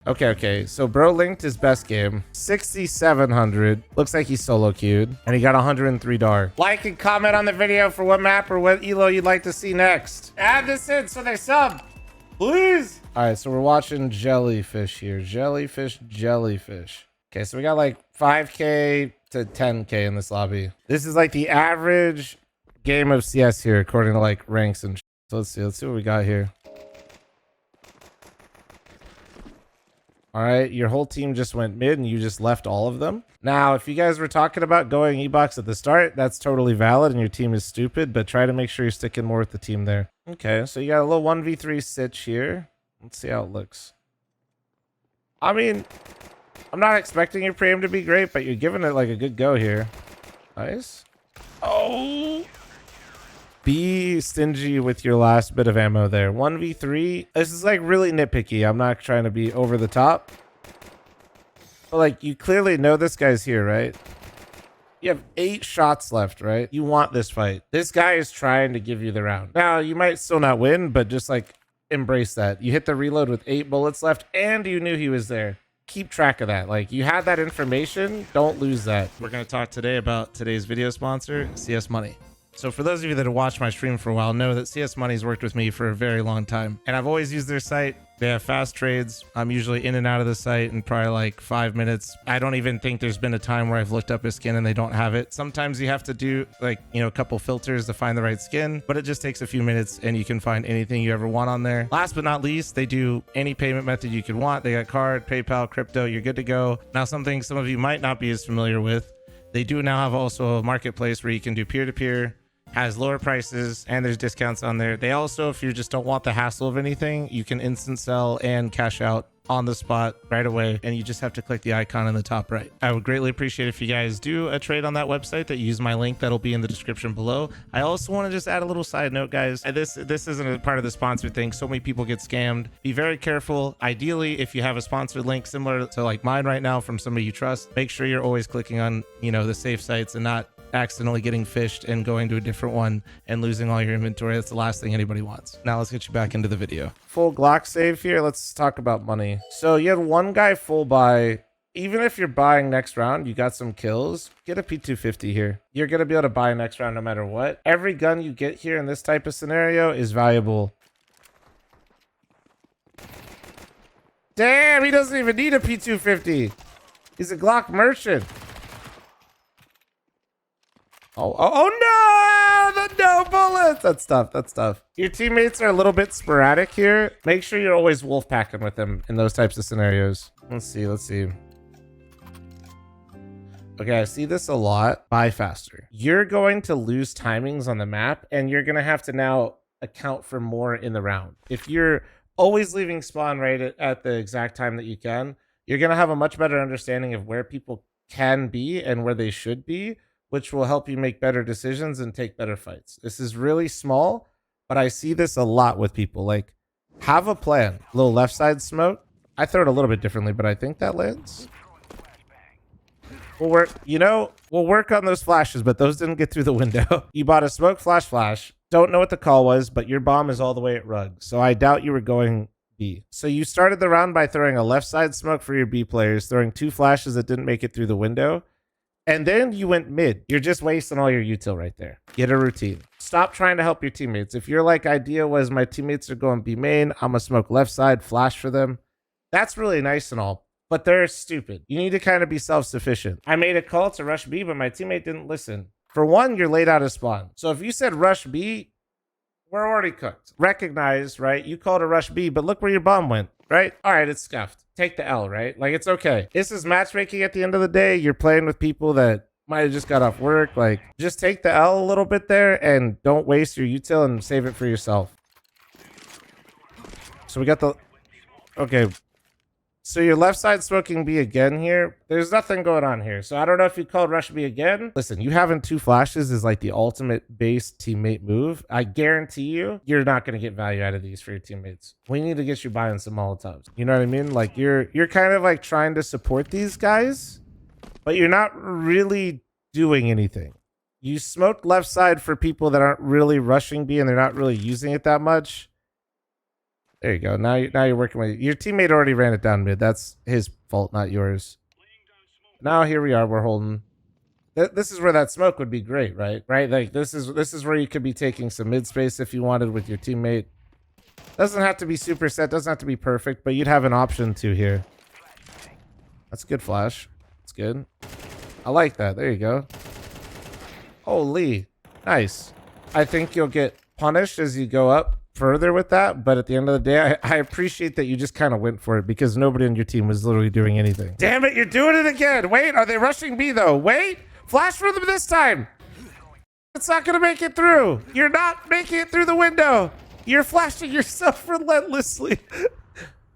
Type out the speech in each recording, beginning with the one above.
Okay. So bro linked his best game. 6,700. Looks like he's solo queued. And he got 103 DAR. Like and comment on the video for what map or what elo you'd like to see next. Add this in so they sub. Please. All right, so we're watching Jellyfish here. Jellyfish. Okay, so we got like 5K to 10K in this lobby. This is like the average game of CS here, according to like ranks and so let's see what we got here. All right, your whole team just went mid and you just left all of them. Now, if you guys were talking about going E-box at the start, that's totally valid and your team is stupid, but try to make sure you're sticking more with the team there. Okay, so you got a little 1v3 sitch here. Let's see how it looks. I mean, I'm not expecting your pre-aim to be great, but you're giving it like a good go here. Nice. Oh! Be stingy with your last bit of ammo there. 1v3. This is like really nitpicky. I'm not trying to be over the top. But like, you clearly know this guy's here, right? You have 8 shots left, right? You want this fight. This guy is trying to give you the round. Now, you might still not win, but just like embrace that. You hit the reload with 8 bullets left and you knew he was there. Keep track of that. Like, you had that information. Don't lose that. We're going to talk today about today's video sponsor, CS Money. So for those of you that have watched my stream for a while, know that CS Money's worked with me for a very long time. And I've always used their site. They have fast trades. I'm usually in and out of the site in probably like 5 minutes. I don't even think there's been a time where I've looked up a skin and they don't have it. Sometimes you have to do like, you know, a couple filters to find the right skin, but it just takes a few minutes and you can find anything you ever want on there. Last but not least, they do any payment method you could want. They got card, PayPal, crypto, you're good to go. Now, something some of you might not be as familiar with, they do now have also a marketplace where you can do peer-to-peer, has lower prices, and there's discounts on there. They also, if you just don't want the hassle of anything, you can instant sell and cash out on the spot right away, and you just have to click the icon in the top right. I would greatly appreciate if you guys do a trade on that website, that you use my link that'll be in the description below. I also want to just add a little side note, guys. This isn't a part of the sponsor thing. So many people get scammed. Be very careful. Ideally, if you have a sponsored link similar to like mine right now from somebody you trust, make sure you're always clicking on, you know, the safe sites and not accidentally getting fished and going to a different one and losing all your inventory. That's the last thing anybody wants. Now let's get you back into the video. Full Glock save here. Let's talk about money. So you had one guy full buy. Even if you're buying next round, you got some kills, get a P250 here. You're going to be able to buy next round no matter what. Every gun you get here in this type of scenario is valuable. Damn, he doesn't even need a P250. He's a Glock merchant. Oh no! The no bullets! That's tough. Your teammates are a little bit sporadic here. Make sure you're always wolf packing with them in those types of scenarios. Let's see. Okay, I see this a lot. Buy faster. You're going to lose timings on the map, and you're going to have to now account for more in the round. If you're always leaving spawn right at the exact time that you can, you're going to have a much better understanding of where people can be and where they should be, which will help you make better decisions and take better fights. This is really small, but I see this a lot with people. Like, have a plan. Little left side smoke. I throw it a little bit differently, but I think that lands. We'll work on those flashes, but those didn't get through the window. You bought a smoke flash. Don't know what the call was, but your bomb is all the way at rug. So I doubt you were going B. So you started the round by throwing a left side smoke for your B players, throwing 2 flashes that didn't make it through the window. And then you went mid. You're just wasting all your util right there. Get a routine. Stop trying to help your teammates. If your like idea was my teammates are going B main, I'm gonna smoke left side, flash for them. That's really nice and all, but they're stupid. You need to kind of be self-sufficient. I made a call to rush B, but my teammate didn't listen. For one, you're late out of spawn. So if you said rush B, we're already cooked. Recognize, right? You called a rush B, but look where your bomb went, right? All right, it's scuffed. Take the L, right? Like, it's okay. This is matchmaking at the end of the day. You're playing with people that might have just got off work. Like, just take the L a little bit there and don't waste your util and save it for yourself. So we got the... Okay. So your left side smoking B again here. There's nothing going on here. So I don't know if you called rush B again. Listen, you having 2 flashes is like the ultimate base teammate move. I guarantee you're not going to get value out of these for your teammates. We need to get you buying some Molotovs. You know what I mean? Like you're kind of like trying to support these guys, but you're not really doing anything. You smoked left side for people that aren't really rushing B and they're not really using it that much. There you go. Now you're working with your teammate already ran it down mid. That's his fault, not yours. Now here we are. We're holding. This is where that smoke would be great, right? Right? Like this is where you could be taking some mid space if you wanted with your teammate. Doesn't have to be super set. Doesn't have to be perfect, but you'd have an option to here. That's a good flash. That's good. I like that. There you go. Holy. Nice. I think you'll get punished as you go up further with that, but at the end of the day, I appreciate that you just kind of went for it because nobody on your team was literally doing anything. Damn it, you're doing it again. Wait, are they rushing B though? Wait, flash for them this time. It's not gonna make it through. You're not making it through the window. You're flashing yourself relentlessly.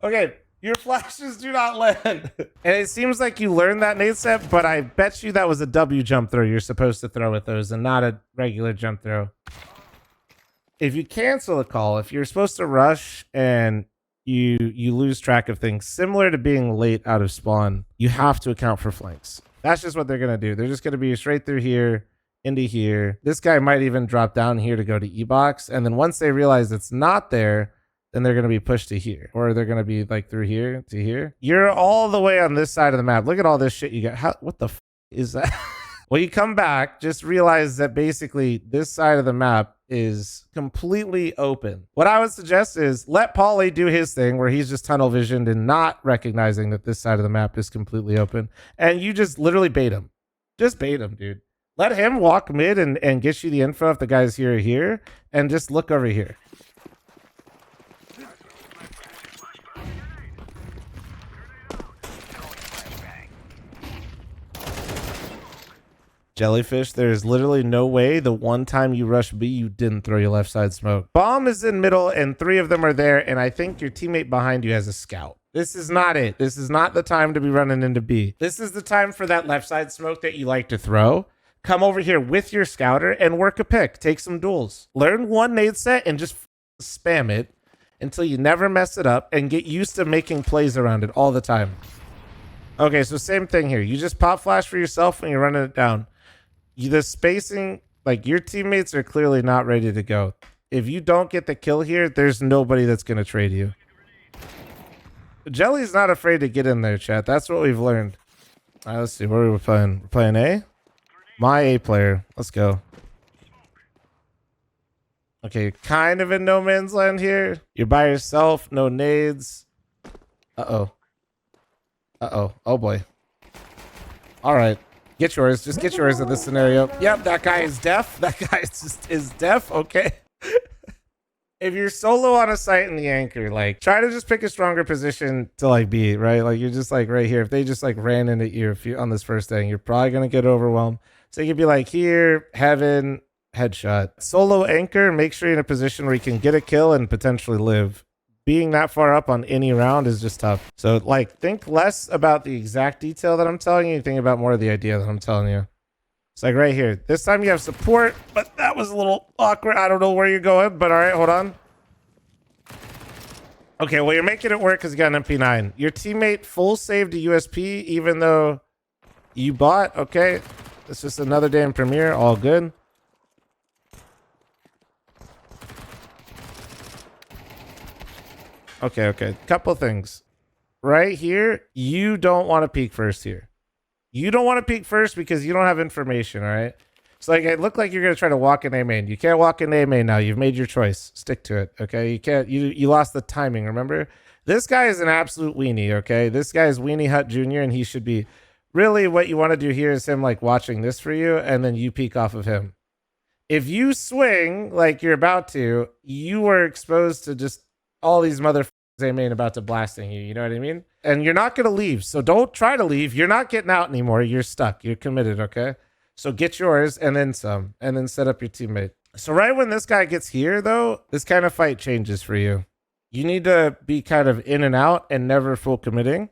Okay, your flashes do not land. And it seems like you learned that nade set, but I bet you that was a W jump throw you're supposed to throw with those and not a regular jump throw. If you cancel a call, if you're supposed to rush and you lose track of things, similar to being late out of spawn, you have to account for flanks. That's just what they're going to do. They're just going to be straight through here, into here. This guy might even drop down here to go to E-box. And then once they realize it's not there, then they're going to be pushed to here. Or they're going to be like through here to here. You're all the way on this side of the map. Look at all this shit you got. What the f is that? Well, you come back, just realize that basically this side of the map is completely open. What I would suggest is let Paulie do his thing where he's just tunnel visioned and not recognizing that this side of the map is completely open. And you just literally bait him. Just bait him, dude. Let him walk mid and get you the info if the guy's here or here. And just look over here. Jellyfish, there's literally no way the one time you rush B, you didn't throw your left side smoke. Bomb is in middle and 3 of them are there. And I think your teammate behind you has a scout. This is not it. This is not the time to be running into B. This is the time for that left side smoke that you like to throw. Come over here with your scouter and work a pick. Take some duels. Learn one nade set and just spam it until you never mess it up and get used to making plays around it all the time. Okay, so same thing here. You just pop flash for yourself when you're running it down. The spacing, like your teammates are clearly not ready to go. If you don't get the kill here, there's nobody that's going to trade you. Jelly's not afraid to get in there, chat. That's what we've learned. All right, let's see. What are we playing? We're playing A? My A player. Let's go. Okay, you're kind of in no man's land here. You're by yourself. No nades. Uh-oh. Uh-oh. Oh, boy. All right. Get yours. Just get yours in this scenario. Yep, that guy is deaf. That guy is deaf. Okay. If you're solo on a site in the anchor, like try to just pick a stronger position to like be, right? Like you're just like right here. If they just like ran into you if you on this first thing, you're probably going to get overwhelmed. So you could be like here, heaven, headshot. Solo anchor, make sure you're in a position where you can get a kill and potentially live. Being that far up on any round is just tough. So like think less about the exact detail that I'm telling you, think about more of the idea that I'm telling you. It's like right here. This time you have support, but that was a little awkward. I don't know where you're going, but all right, hold on. Okay, well, you're making it work because you got an MP9. Your teammate full saved a USP, even though you bought. Okay, it's just another day in Premiere. All good. Okay. Couple things. Right here, you don't want to peek first here. You don't want to peek first because you don't have information, all right? So like it looked like you're going to try to walk in A main. You can't walk in A main now. You've made your choice. Stick to it, okay? You can't, you lost the timing, remember? This guy is an absolute weenie, okay? This guy is Weenie Hut Jr. and he should be, really what you want to do here is him like watching this for you and then you peek off of him. If you swing like you're about to, you are exposed to just all these motherfuckers A main about to blasting you, you know what I mean? And you're not going to leave, so don't try to leave. You're not getting out anymore. You're stuck. You're committed, okay? So get yours and then some, and then set up your teammate. So right when this guy gets here, though, this kind of fight changes for you. You need to be kind of in and out and never full committing.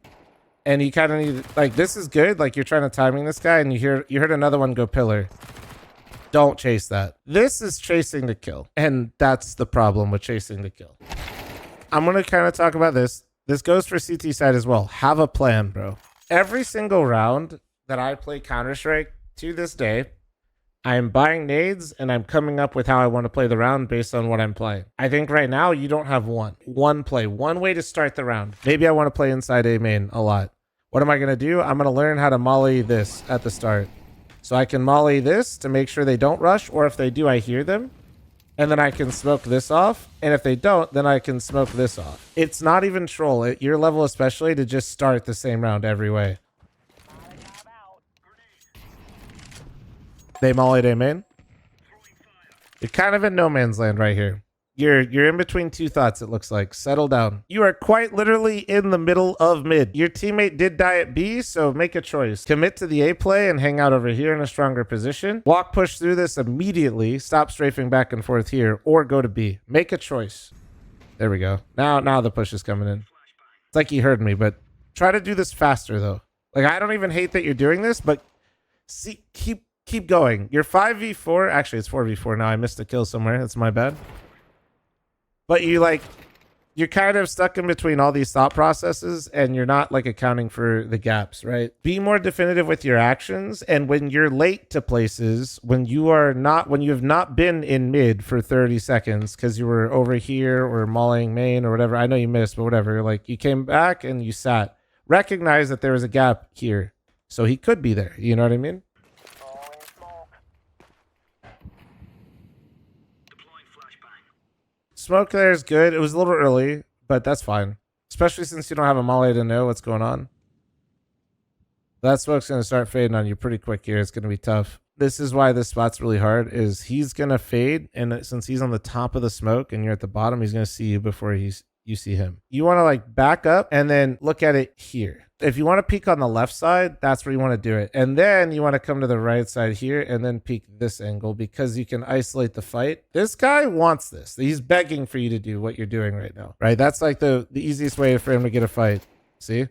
And you kind of need, like, this is good. Like, you're trying to timing this guy, and you heard another one go pillar. Don't chase that. This is chasing the kill, and that's the problem with chasing the kill. I'm going to kind of talk about this. This goes for CT side as well. Have a plan, bro. Every single round that I play Counter-Strike to this day, I'm buying nades and I'm coming up with how I want to play the round based on what I'm playing. I think right now you don't have one play, one way to start the round. Maybe I want to play inside A main a lot. What am I going to do? I'm going to learn how to molly this at the start. So I can molly this to make sure they don't rush, or if they do, I hear them. And then I can smoke this off. And if they don't, then I can smoke this off. It's not even troll at your level, especially, to just start the same round every way. They mollied A main. You're kind of in no man's land right here. You're in between two thoughts, it looks like. Settle down. You are quite literally in the middle of mid. Your teammate did die at B, so make a choice. Commit to the A play and hang out over here in a stronger position. Walk push through this immediately. Stop strafing back and forth here, or go to B. Make a choice. There we go. Now the push is coming in. It's like he heard me, but try to do this faster, though. Like, I don't even hate that you're doing this, but see, keep going. You're 5v4. Actually, it's 4v4 now. I missed a kill somewhere. That's my bad. But you're kind of stuck in between all these thought processes, and you're not like accounting for the gaps, right? Be more definitive with your actions. And when you're late to places, when you have not been in mid for 30 seconds because you were over here or mollying main or whatever, I know you missed, but whatever, like you came back and you sat, recognize that there was a gap here. So he could be there. You know what I mean? Smoke there is good. It was a little early, but that's fine. Especially since you don't have a molly to know what's going on. That smoke's going to start fading on you pretty quick here. It's going to be tough. This is why this spot's really hard, is he's going to fade. And since he's on the top of the smoke and you're at the bottom, he's going to see you before you see him. You want to like back up and then look at it here. If you want to peek on the left side, that's where you want to do it. And then you want to come to the right side here and then peek this angle because you can isolate the fight. This guy wants this. He's begging for you to do what you're doing right now, right? That's like the easiest way for him to get a fight. See?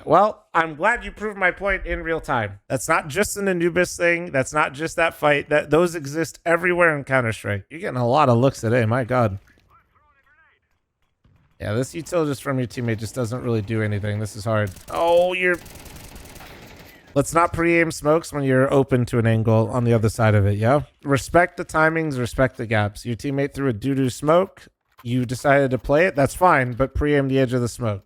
Well, I'm glad you proved my point in real time. That's not just an Anubis thing. That's not just that fight. Those exist everywhere in Counter-Strike. You're getting a lot of looks today. My God. Yeah, this util just from your teammate just doesn't really do anything. This is hard. Oh, let's not pre-aim smokes when you're open to an angle on the other side of it, yeah? Respect the timings, respect the gaps. Your teammate threw a doo-doo smoke. You decided to play it. That's fine, but pre-aim the edge of the smoke.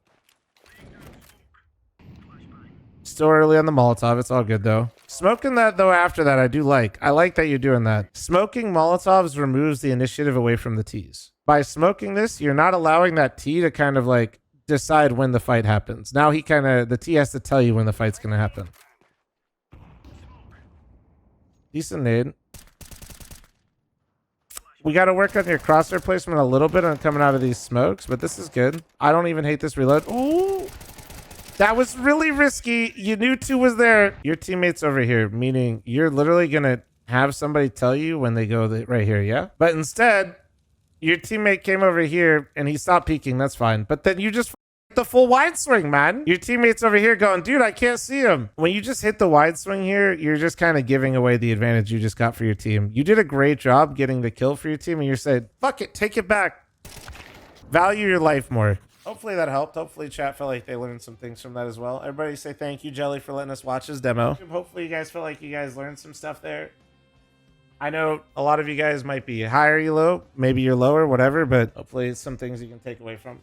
Still early on the Molotov. It's all good, though. Smoking that, though, after that, I do like. I like that you're doing that. Smoking Molotovs removes the initiative away from the Ts. By smoking this, you're not allowing that T to kind of like decide when the fight happens. Now the T has to tell you when the fight's going to happen. Decent nade. We got to work on your crosshair placement a little bit on coming out of these smokes, but this is good. I don't even hate this reload. Ooh, that was really risky. You knew 2 was there. Your teammate's over here, meaning you're literally going to have somebody tell you when they go right here, yeah? But instead, your teammate came over here and he stopped peeking. That's fine. But then you just the full wide swing, man. Your teammate's over here going, dude, I can't see him. When you just hit the wide swing here, you're just kind of giving away the advantage you just got for your team. You did a great job getting the kill for your team, and you're saying, fuck it, take it back. Value your life more. Hopefully that helped. Hopefully chat felt like they learned some things from that as well. Everybody say thank you, Jelly, for letting us watch this demo. Hopefully you guys feel like you guys learned some stuff there. I know a lot of you guys might be higher elo, maybe you're lower, whatever, but hopefully it's some things you can take away from.